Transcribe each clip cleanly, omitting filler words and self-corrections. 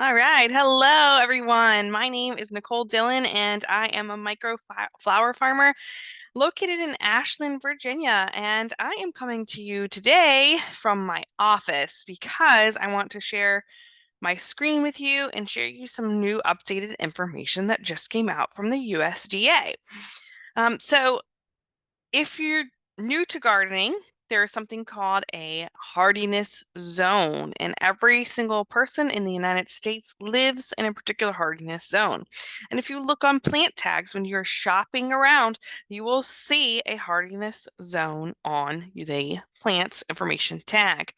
All right. Hello, everyone. My name is Nicole Dillon, and I am a flower farmer located in Ashland, Virginia. And I am coming to you today from my office because I want to share my screen with you and share you some new updated information that just came out from the USDA. So if you're new to gardening, there is something called a hardiness zone, and every single person in the United States lives in a particular hardiness zone. And if you look on plant tags when you're shopping around, you will see a hardiness zone on the plant's information tag.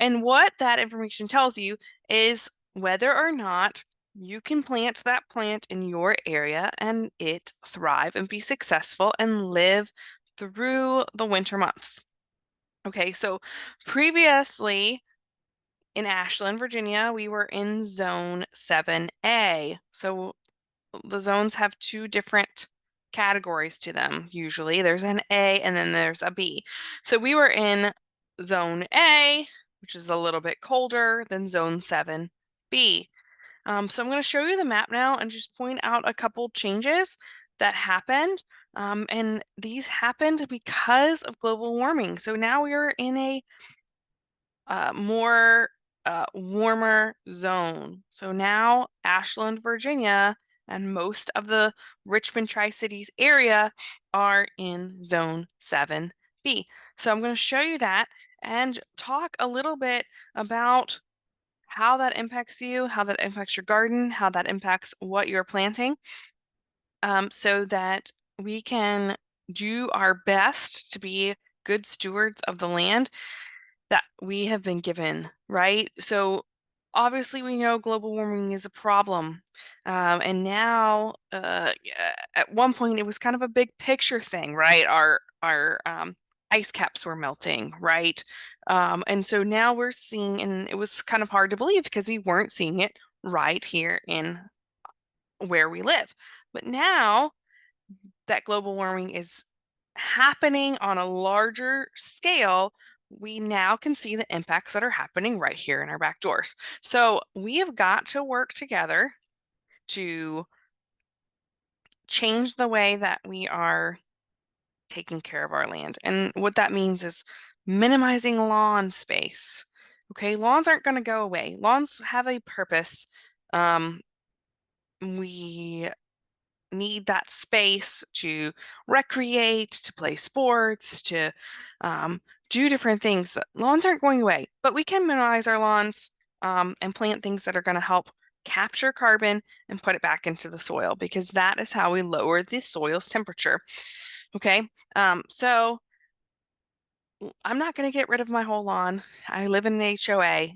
And what that information tells you is whether or not you can plant that plant in your area and it thrive and be successful and live through the winter months. Okay, so previously in Ashland, Virginia, we were in zone 7A. So the zones have two different categories to them usually. There's an A and then there's a B. So we were in zone A, which is a little bit colder than zone 7B. So I'm going to show you the map now and just point out a couple changes that happened. And these happened because of global warming. So now we are in a more warmer zone. So now Ashland, Virginia, and most of the Richmond Tri-Cities area are in zone 7B. So I'm going to show you that and talk a little bit about how that impacts you, how that impacts your garden, how that impacts what you're planting, so that we can do our best to be good stewards of the land that we have been given, right? So obviously we know global warming is a problem. And now at one point it was kind of a big picture thing, right? Our ice caps were melting, right? And so now we're seeing, and it was kind of hard to believe because we weren't seeing it right here in where we live. But now that global warming is happening on a larger scale, we now can see the impacts that are happening right here in our back doors. So we have got to work together to change the way that we are taking care of our land. And what that means is minimizing lawn space. Okay, lawns aren't going to go away. Lawns have a purpose. We need that space to recreate, to play sports, to do different things. Lawns aren't going away, but we can minimize our lawns and plant things that are going to help capture carbon and put it back into the soil because that is how we lower the soil's temperature. Okay, so I'm not going to get rid of my whole lawn. I live in an HOA.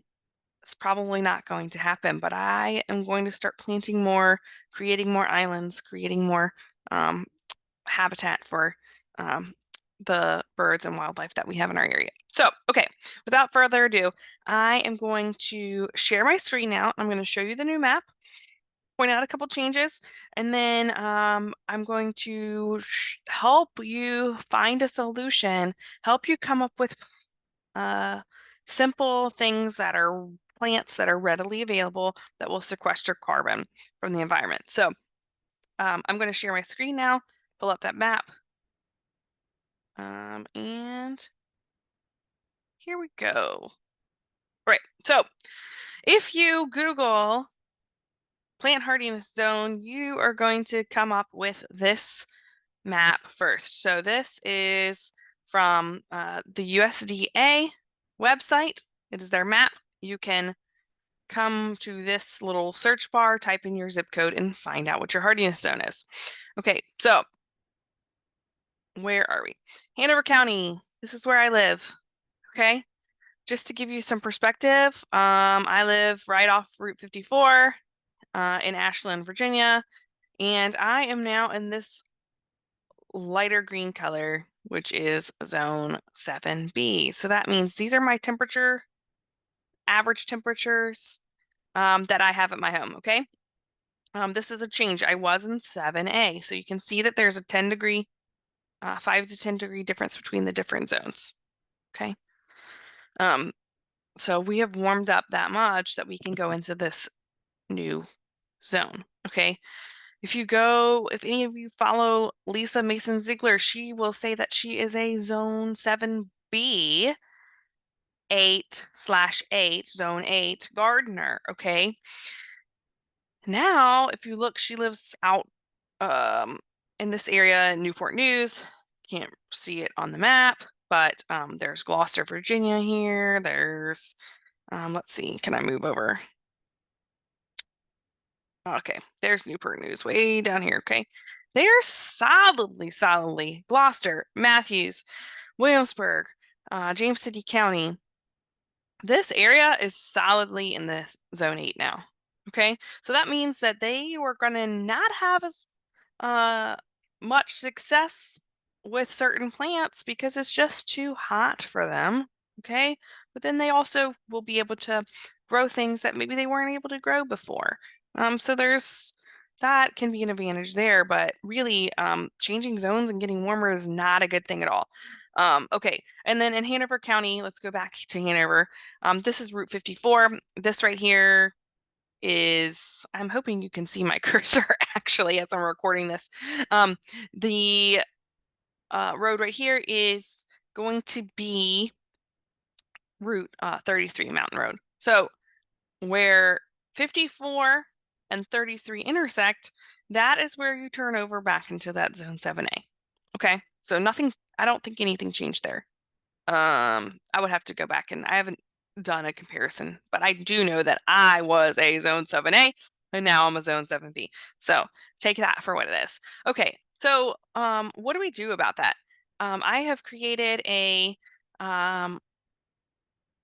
It's probably not going to happen, but I am going to start planting more, creating more islands, creating more um, habitat for the birds and wildlife that we have in our area. So, okay, without further ado, I am going to share my screen now. I'm going to show you the new map, point out a couple changes, and then I'm going to help you find a solution, help you come up with simple things that are plants that are readily available that will sequester carbon from the environment. So I'm going to share my screen now, pull up that map, and here we go. Right, so if you Google plant hardiness zone, you are going to come up with this map first. So this is from the USDA website. It is their map. You can come to this little search bar, type in your zip code, and find out what your hardiness zone is. Okay, so where are we? Hanover County. This is where I live. Okay, just to give you some perspective, I live right off Route 54 in Ashland, Virginia, and I am now in this lighter green color, which is zone 7B. So that means these are my average temperatures that I have at my home, okay? This is a change. I was in 7A, so you can see that there's a 10-degree, 5 to 10-degree difference between the different zones, okay? So we have warmed up that much that we can go into this new zone. Okay. If any of you follow Lisa Mason Ziegler, she will say that she is a Zone 7B, 8/8, Zone 8 gardener. Okay. Now, if you look, she lives out in this area in Newport News. Can't see it on the map, but there's Gloucester, Virginia here. There's, let's see, can I move over? Okay, there's Newport News way down here. Okay, they're solidly Gloucester, Matthews, Williamsburg, James City County. This area is solidly in the zone 8 now. Okay, so that means that they were going to not have as uh, much success with certain plants because it's just too hot for them. Okay, but then they also will be able to grow things that maybe they weren't able to grow before. So there's that can be an advantage there, but really, changing zones and getting warmer is not a good thing at all. Okay, and then in Hanover County, let's go back to Hanover. This is Route 54. This right here is, I'm hoping you can see my cursor actually as I'm recording this. The road right here is going to be Route 33 Mountain Road. So where 54 and 33 intersect, that is where you turn over back into that Zone 7A. Okay, so nothing, I don't think anything changed there. I would have to go back, and I haven't done a comparison, but I do know that I was a Zone 7A and now I'm a Zone 7B. So take that for what it is. Okay, so what do we do about that? I have created a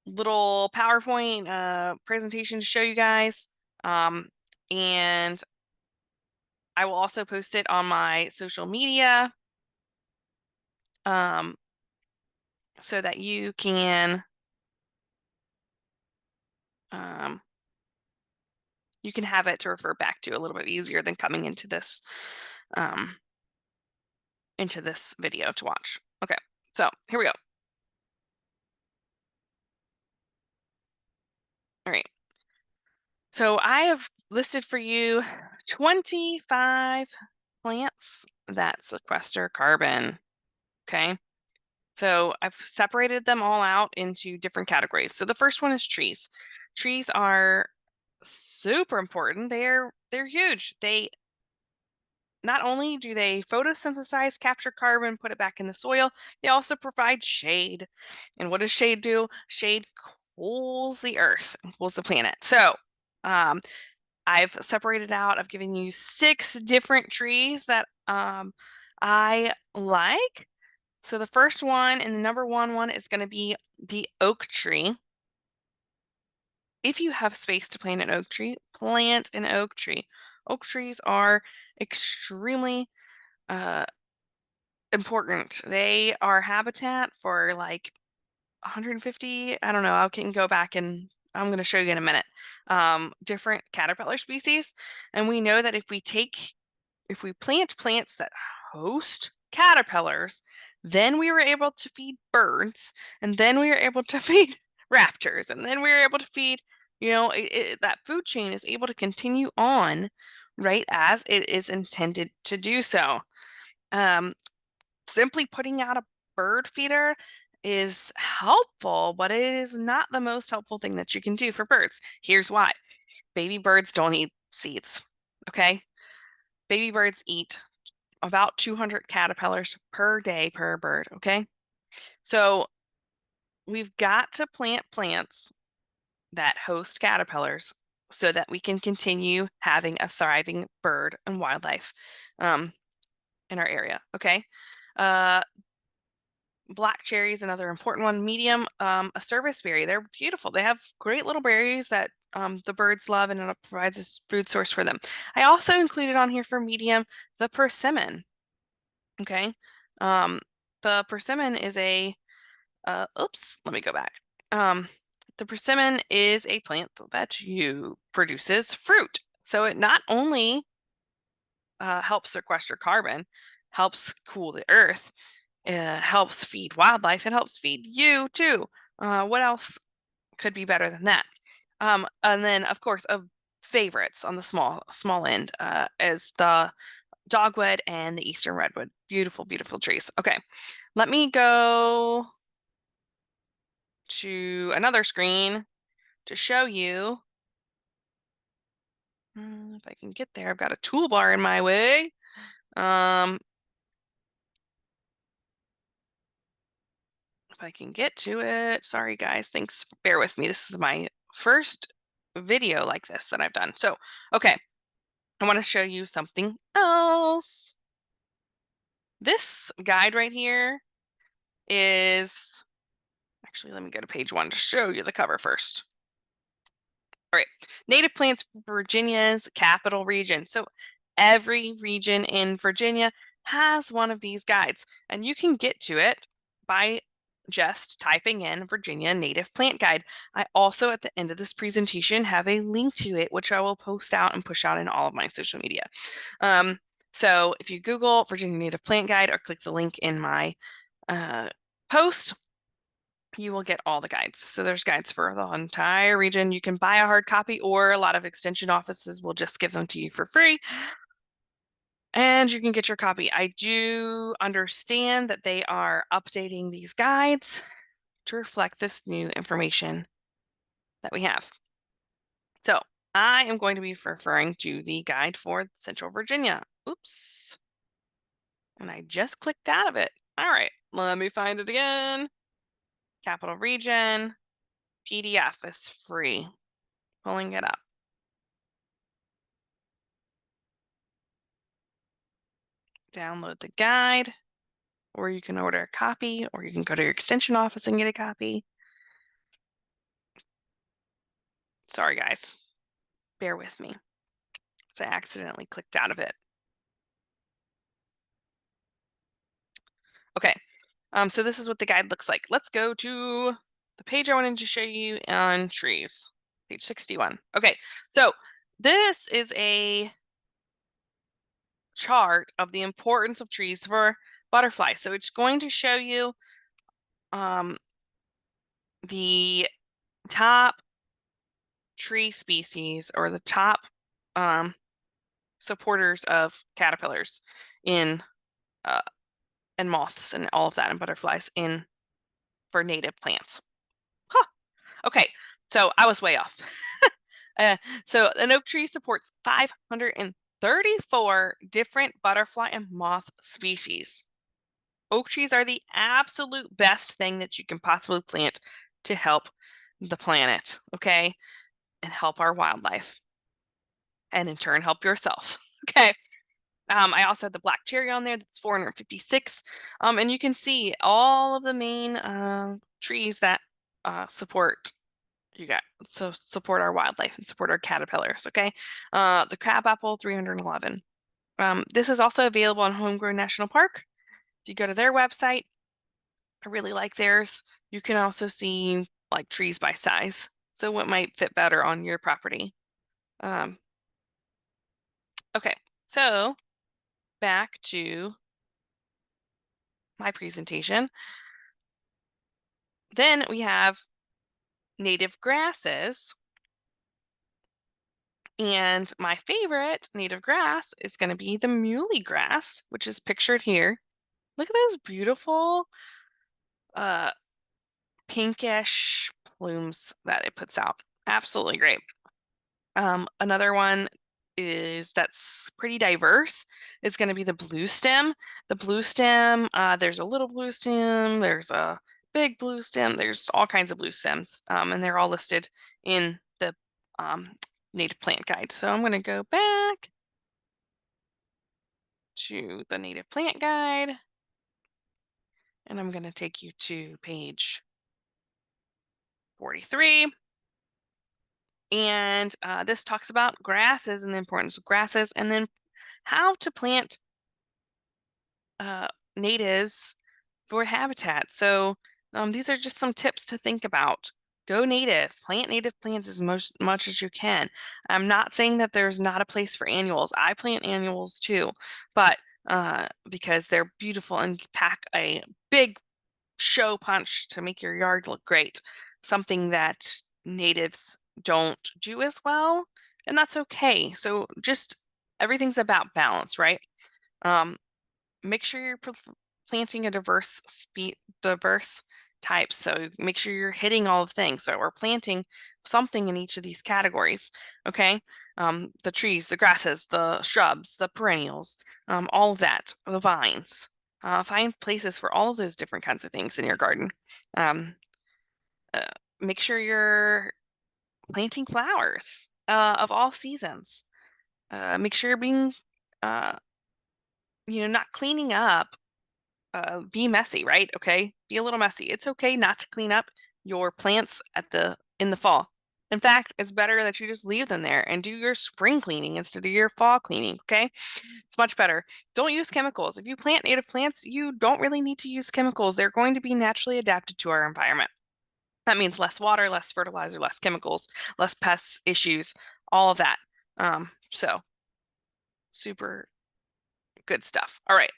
little PowerPoint presentation to show you guys. And I will also post it on my social media so that you can have it to refer back to a little bit easier than coming into this video to watch. Okay, so here we go. All right. So I have listed for you 25 plants that sequester carbon. Okay. So I've separated them all out into different categories. So the first one is trees. Trees are super important. They're huge. They not only do they photosynthesize, capture carbon, put it back in the soil, they also provide shade. And what does shade do? Shade cools the earth, cools the planet. So I've separated out, I've given you 6 different trees that I like. So the first one and the number one is going to be the oak tree. If you have space to plant an oak tree, plant an oak tree. Oak trees are extremely important. They are habitat for like 150, I don't know, I can go back and I'm going to show you in a minute, different caterpillar species. And we know that if we plant plants that host caterpillars, then we were able to feed birds, and then we were able to feed raptors, and then we were able to feed, that food chain is able to continue on right as it is intended to do so. Simply putting out a bird feeder is helpful, but it is not the most helpful thing that you can do for birds. Here's why. Baby birds don't eat seeds, okay? Baby birds eat about 200 caterpillars per day per bird, okay? So we've got to plant plants that host caterpillars so that we can continue having a thriving bird and wildlife in our area, okay? Black cherry is another important one. Medium, a service berry. They're beautiful. They have great little berries that the birds love, and it provides a food source for them. I also included on here for medium the persimmon. Okay, the persimmon is a oops. Let me go back. The persimmon is a plant that produces fruit. So it not only helps sequester carbon, helps cool the earth, helps feed wildlife, it helps feed you too. What else could be better than that? And then, of course, a favorites on the small end is the dogwood and the eastern redwood. Beautiful, beautiful trees. Okay, let me go to another screen to show you. If I can get there, I've got a toolbar in my way. If I can get to it. Sorry, guys. Thanks. Bear with me. This is my first video like this that I've done. So, okay. I want to show you something else. This guide right here is actually, let me go to page 1 to show you the cover first. All right, native plants for Virginia's capital region. So every region in Virginia has one of these guides, and you can get to it by just typing in Virginia Native Plant Guide. I also, at the end of this presentation, have a link to it, which I will post out and push out in all of my social media. So if you Google Virginia Native Plant Guide or click the link in my post, you will get all the guides. So there's guides for the entire region. You can buy a hard copy, or a lot of extension offices will just give them to you for free. And you can get your copy. I do understand that they are updating these guides to reflect this new information that we have. So I am going to be referring to the guide for Central Virginia. Oops. And I just clicked out of it. All right, let me find it again. Capital Region. PDF is free. Pulling it up. Download the guide, or you can order a copy, or you can go to your extension office and get a copy. Sorry, guys. Bear with me. I accidentally clicked out of it. Okay, so this is what the guide looks like. Let's go to the page I wanted to show you on trees, page 61. Okay, so this is a chart of the importance of trees for butterflies. So it's going to show you the top tree species, or the top supporters of caterpillars in and moths and all of that, and butterflies in for native plants. Huh. Okay, so I was way off. So an oak tree supports 534 different butterfly and moth species. Oak trees are the absolute best thing that you can possibly plant to help the planet, okay? And help our wildlife. And in turn, help yourself. Okay. I also had the black cherry on there. That's 456. And you can see all of the main trees that support support our wildlife and support our caterpillars. Okay. The crabapple, 311. This is also available on Homegrown National Park. If you go to their website, I really like theirs. You can also see like trees by size, so what might fit better on your property. Okay, so back to my presentation. Then we have native grasses. And my favorite native grass is going to be the muley grass, which is pictured here. Look at those beautiful pinkish plumes that it puts out. Absolutely great. Another one that's pretty diverse is going to be the blue stem. The blue stem, there's a little blue stem, there's a big blue stem, there's all kinds of blue stems, and they're all listed in the native plant guide. So I'm going to go back to the native plant guide, and I'm going to take you to page 43. And this talks about grasses and the importance of grasses, and then how to plant natives for habitat. So these are just some tips to think about. Go native, plant native plants as much as you can. I'm not saying that there's not a place for annuals. I plant annuals too, but because they're beautiful and pack a big show punch to make your yard look great. Something that natives don't do as well and that's okay. So just everything's about balance, right? Um, Make sure you're planting a diverse types. So make sure you're hitting all of things. So we're planting something in each of these categories. Okay. The trees, the grasses, the shrubs, the perennials, all of that, the vines. Find places for all of those different kinds of things in your garden. Um, uh, Make sure you're planting flowers of all seasons. Make sure you're being, uh, not cleaning up. Be messy, right? Okay, be a little messy. It's okay not to clean up your plants in the fall. In fact, it's better that you just leave them there and do your spring cleaning instead of your fall cleaning. Okay, it's much better. Don't use chemicals. If you plant native plants, you don't really need to use chemicals. They're going to be naturally adapted to our environment. That means less water, less fertilizer, less chemicals, less pests issues, all of that. So super good stuff. All right.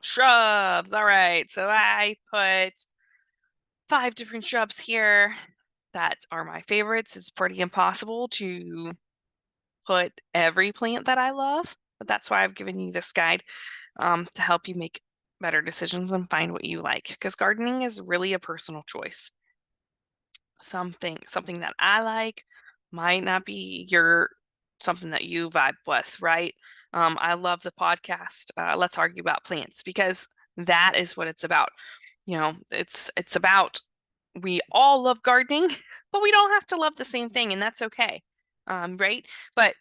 Shrubs. All right. So I put 5 different shrubs here that are my favorites. It's pretty impossible to put every plant that I love, but that's why I've given you this guide to help you make better decisions and find what you like, because gardening is really a personal choice. Something that I like might not be your something that you vibe with, right? I love the podcast, Let's Argue About Plants, because that is what it's about. It's about we all love gardening, but we don't have to love the same thing, and that's okay. Right? But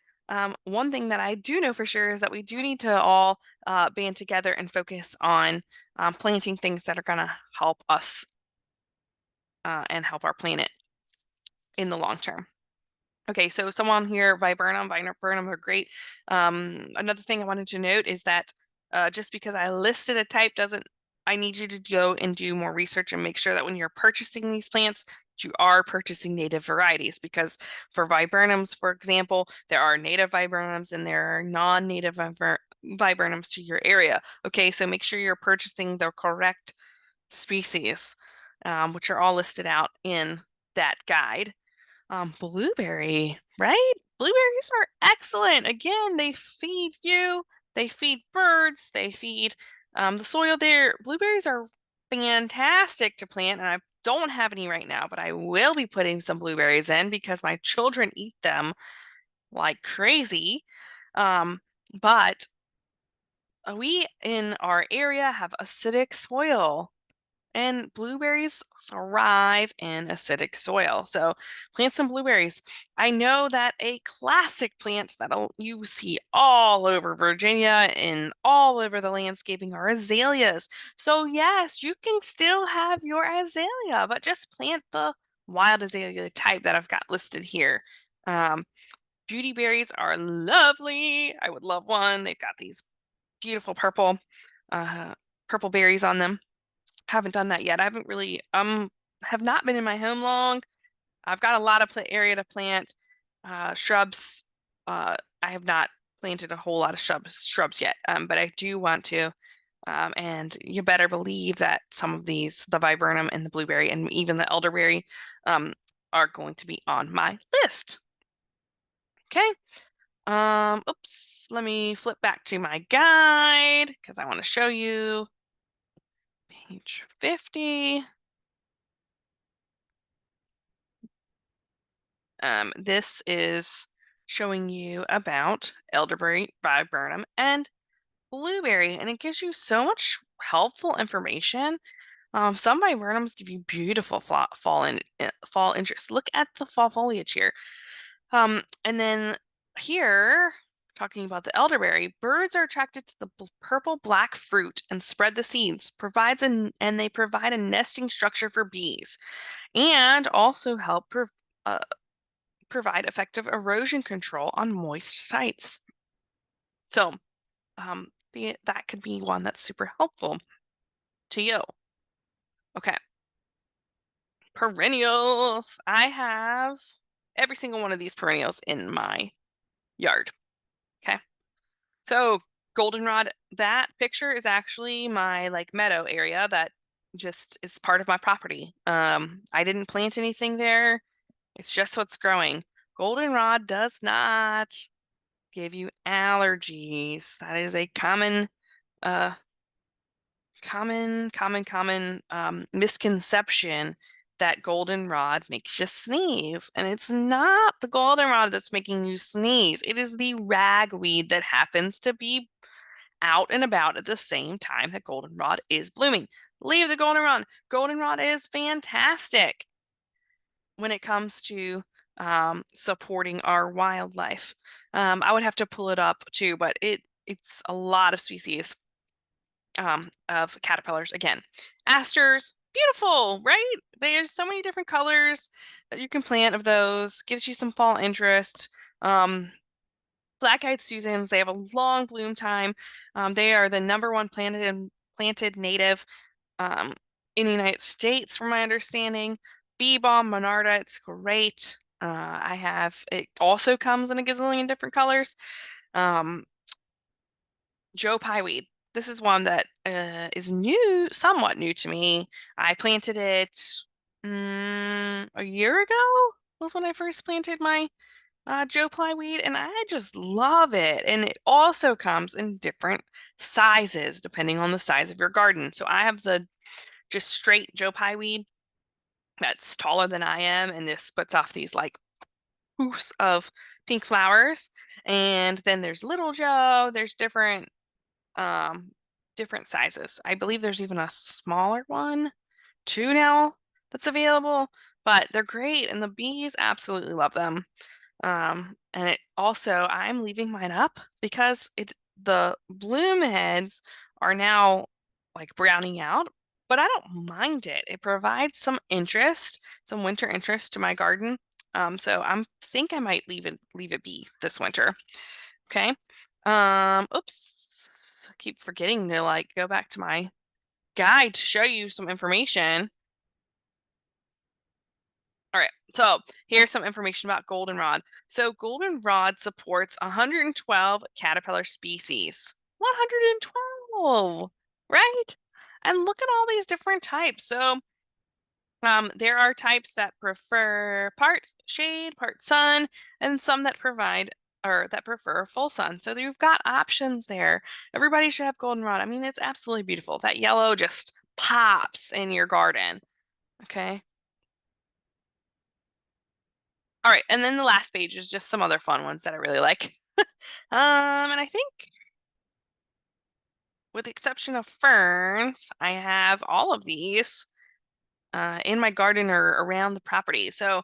one thing that I do know for sure is that we do need to all band together and focus on planting things that are going to help us and help our planet in the long term. Okay, so some on here, viburnum are great. Another thing I wanted to note is that just because I listed a type doesn't, I need you to go and do more research and make sure that when you're purchasing these plants, you are purchasing native varieties, because for viburnums, for example, there are native viburnums and there are non-native viburnums to your area. Okay, so make sure you're purchasing the correct species, which are all listed out in that guide. Blueberry, right? Blueberries are excellent. Again, they feed you, they feed birds, they feed the soil there. Blueberries are fantastic to plant, and I don't have any right now, but I will be putting some blueberries in because my children eat them like crazy. Um, but we in our area have acidic soil. And blueberries thrive in acidic soil. So plant some blueberries. I know that a classic plant that you see all over Virginia and all over the landscaping are azaleas. So yes, you can still have your azalea, but just plant the wild azalea type that I've got listed here. Um, Beauty berries are lovely. I would love one. They've got these beautiful uh, purple berries on them. Haven't done that yet. I haven't really have not been in my home long. I've got a lot of area to plant shrubs. I have not planted a whole lot of shrubs yet, but I do want to. And you better believe that some of these, the viburnum and the blueberry and even the elderberry, are going to be on my list. Okay. Oops, let me flip back to my guide because I want to show you page 50. This is showing you about elderberry, viburnum, and blueberry, and it gives you so much helpful information. Some viburnums give you beautiful fall interest. Look at the fall foliage here. And then here, talking about the elderberry, birds are attracted to the purple black fruit and spread the seeds. And they provide a nesting structure for bees, and also help uh, provide effective erosion control on moist sites. So that could be one that's super helpful to you. Okay. Perennials. I have every single one of these perennials in my yard. Okay. So goldenrod, that picture is actually my like meadow area that just is part of my property. I didn't plant anything there. It's just what's growing. Goldenrod does not give you allergies. That is a uh, common misconception that goldenrod makes you sneeze. And it's not the goldenrod that's making you sneeze. It is the ragweed that happens to be out and about at the same time that goldenrod is blooming. Leave the goldenrod. Goldenrod is fantastic when it comes to supporting our wildlife. I would have to pull it up too, but it's a lot of species of caterpillars. Again, asters, beautiful, right? There's so many different colors that you can plant of those. Gives you some fall interest. Black-eyed Susans, they have a long bloom time. They are the number one planted native um, in the United States, from my understanding. Bee balm, Monarda, it's great. It also comes in a gazillion different colors. Um, Joe Pyeweed. This is one that is somewhat new to me. I planted it a year ago was when I first planted my Joe Plyweed, and I just love it. And it also comes in different sizes depending on the size of your garden. So I have the just straight Joe Pyeweed that's taller than I am, and this puts off these like poofs of pink flowers. And then there's Little Joe. There's um different sizes. I believe there's even a smaller one too now that's available, but they're great and the bees absolutely love them. And it also, I'm leaving mine up because the bloom heads are now like browning out, but I don't mind it. It provides some interest, some winter interest to my garden. So think I might leave it be this winter. Okay. Oops. I keep forgetting to like go back to my guide to show you some information. All right, so here's some information about goldenrod. So goldenrod supports 112 caterpillar species. 112, right? And look at all these different types. So there are types that prefer part shade, part sun, and some that prefer full sun. So you've got options there. Everybody should have goldenrod. I mean, it's absolutely beautiful. That yellow just pops in your garden. Okay. All right, and then the last page is just some other fun ones that I really like. And I think with the exception of ferns, I have all of these in my garden or around the property. So,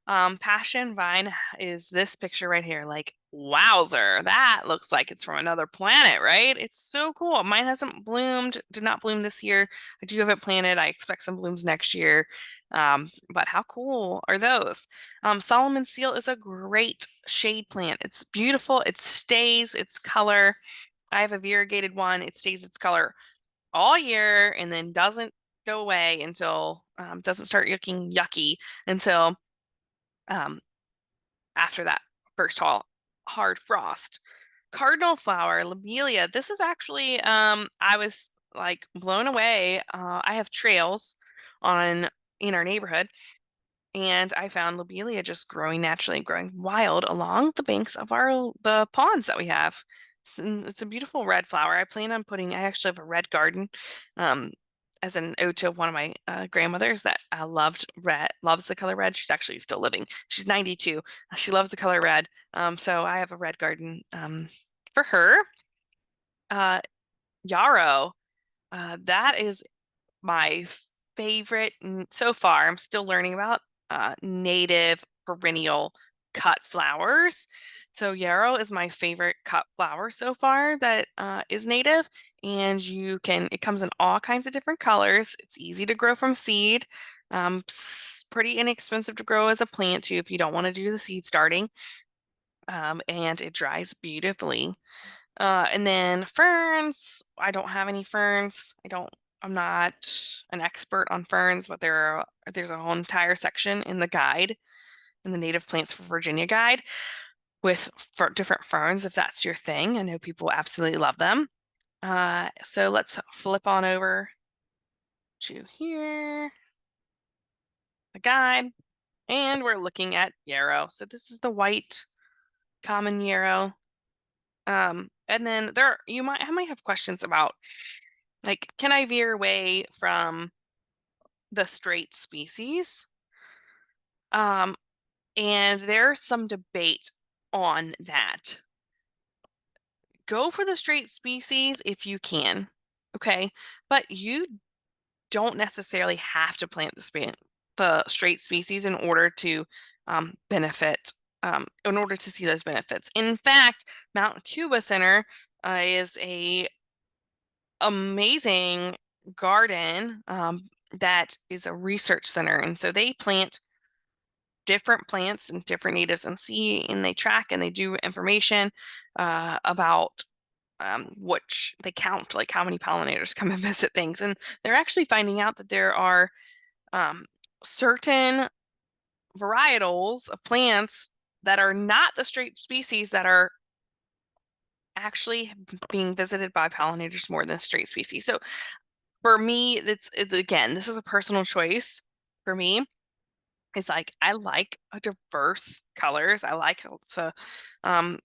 passion vine is this picture right here. Like, wowzer, that looks like it's from another planet, right? It's so cool. Mine hasn't bloomed, did not bloom this year. I do have it planted. I expect some blooms next year. But how cool are those? Solomon seal is a great shade plant. It's beautiful. It stays its color. I have a variegated one. It stays its color all year and then doesn't go away until doesn't start looking yucky until um, after that first hard frost. Cardinal flower, lobelia. This is actually I was like blown away. I have trails in our neighborhood, and I found lobelia just growing naturally, growing wild along the banks of the ponds that we have. It's a beautiful red flower. I actually have a red garden, um, as an ode to one of my grandmothers that loves the color red. She's actually still living. She's 92. She loves the color red. So I have a red garden for her. Yarrow, that is my favorite so far. I'm still learning about native perennial cut flowers. So yarrow is my favorite cut flower so far that is native, and it comes in all kinds of different colors. It's easy to grow from seed. Pretty inexpensive to grow as a plant too if you don't want to do the seed starting. And it dries beautifully. And then ferns, I don't have any ferns. I'm not an expert on ferns, but there's a whole entire section in the guide, in the Native Plants for Virginia guide, with different ferns, if that's your thing. I know people absolutely love them. So let's flip on over to here, the guide. And we're looking at yarrow. So this is the white common yarrow. And then I might have questions about, like, can I veer away from the straight species? Um, and there's some debate on that. Go for the straight species if you can, okay? But you don't necessarily have to plant the straight species in order to benefit, in order to see those benefits. In fact, Mount Cuba Center is a amazing garden that is a research center, and so they plant different plants and different natives and they track and they do information about which they count, like how many pollinators come and visit things. And they're actually finding out that there are um, certain varietals of plants that are not the straight species that are actually being visited by pollinators more than straight species. So for me, again, this is a personal choice for me. It's like I like a diverse colors. I like um,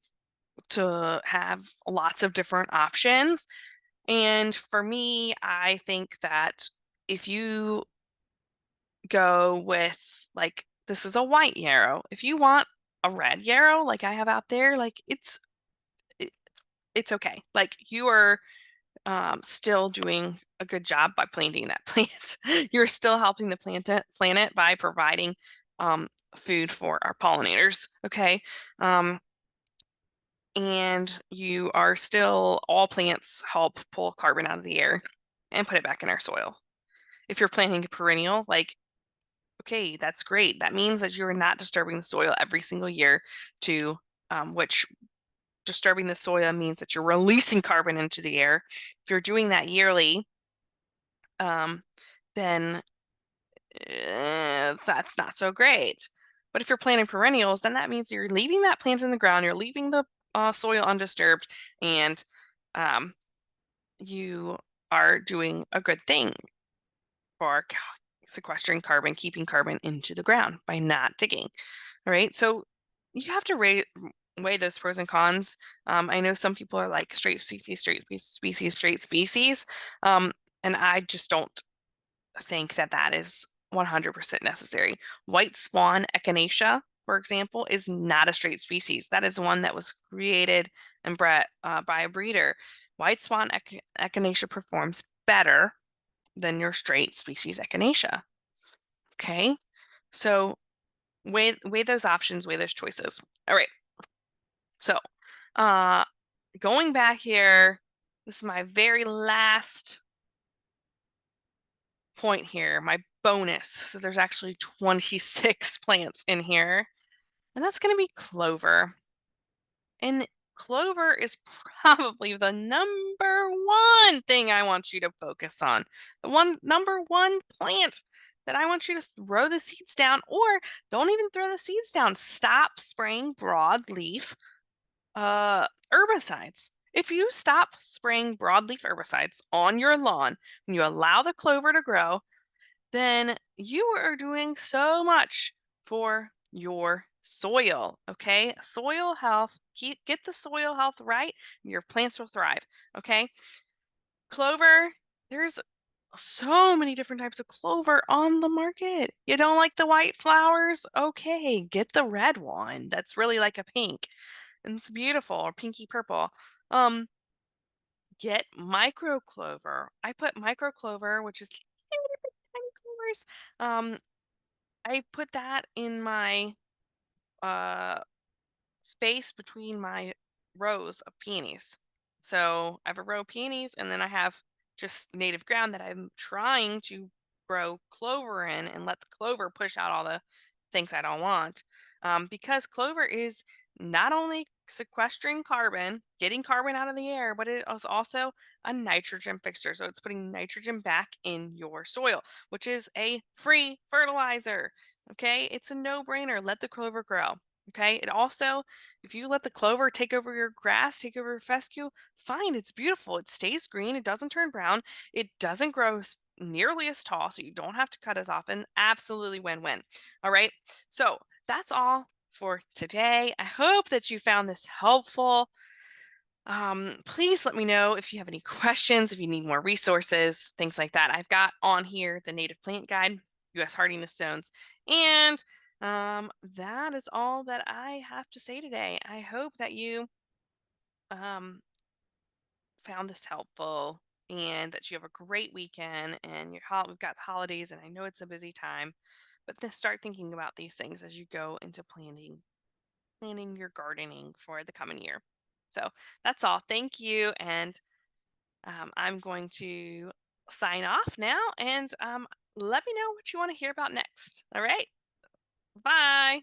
to have lots of different options. And for me, I think that if you go with, like, this is a white yarrow. If you want a red yarrow like I have out there, like it, it's okay. Like you are still doing a good job by planting that plant. You're still helping the planet by providing um, food for our pollinators. Okay. And you are still, all plants help pull carbon out of the air and put it back in our soil. If you're planting a perennial, like, okay, that's great. That means that you're not disturbing the soil every single year to, which disturbing the soil means that you're releasing carbon into the air. If you're doing that yearly, um, then that's not so great. But if you're planting perennials, then that means you're leaving that plant in the ground, you're leaving the soil undisturbed, and um, you are doing a good thing for sequestering carbon, keeping carbon into the ground by not digging. All right. So you have to weigh those pros and cons. I know some people are like straight species, straight species. And I just don't think that that is 100% necessary. White swan echinacea, for example, is not a straight species. That is one that was created and bred by a breeder. White swan echinacea performs better than your straight species echinacea. Okay, so weigh those options, weigh those choices. All right. So, uh, going back here, this is my very last point here, my bonus. So there's actually 26 plants in here, and that's going to be clover. And clover is probably the number one thing I want you to focus on. The number one plant that I want you to throw the seeds down, or don't even throw the seeds down. Stop spraying broadleaf herbicides. If you stop spraying broadleaf herbicides on your lawn and you allow the clover to grow, then you are doing so much for your soil. Okay, soil health, get the soil health right, your plants will thrive. Okay, clover, there's so many different types of clover on the market. You don't like the white flowers? Okay, get the red one that's really like a pink and it's beautiful, or pinky purple. Um, get micro clover. I put micro clover, which is tiny clovers. I put that in my uh space between my rows of peonies. So I have a row of peonies, and then I have just native ground that I'm trying to grow clover in and let the clover push out all the things I don't want. Because clover is not only sequestering carbon, getting carbon out of the air, but it is also a nitrogen fixer. So it's putting nitrogen back in your soil, which is a free fertilizer. Okay, it's a no-brainer. Let the clover grow. Okay, it also, if you let the clover take over your grass, take over your fescue, fine, it's beautiful. It stays green, it doesn't turn brown, it doesn't grow nearly as tall, so you don't have to cut as often. Absolutely win-win. All right. So that's all for today. I hope that you found this helpful. Please let me know if you have any questions, if you need more resources, things like that. I've got on here the Native Plant Guide, US Hardiness Zones, and that is all that I have to say today. I hope that you um, found this helpful and that you have a great weekend and we've got the holidays and I know it's a busy time, but then start thinking about these things as you go into planning your gardening for the coming year. So that's all. Thank you. And I'm going to sign off now and let me know what you want to hear about next. All right. Bye.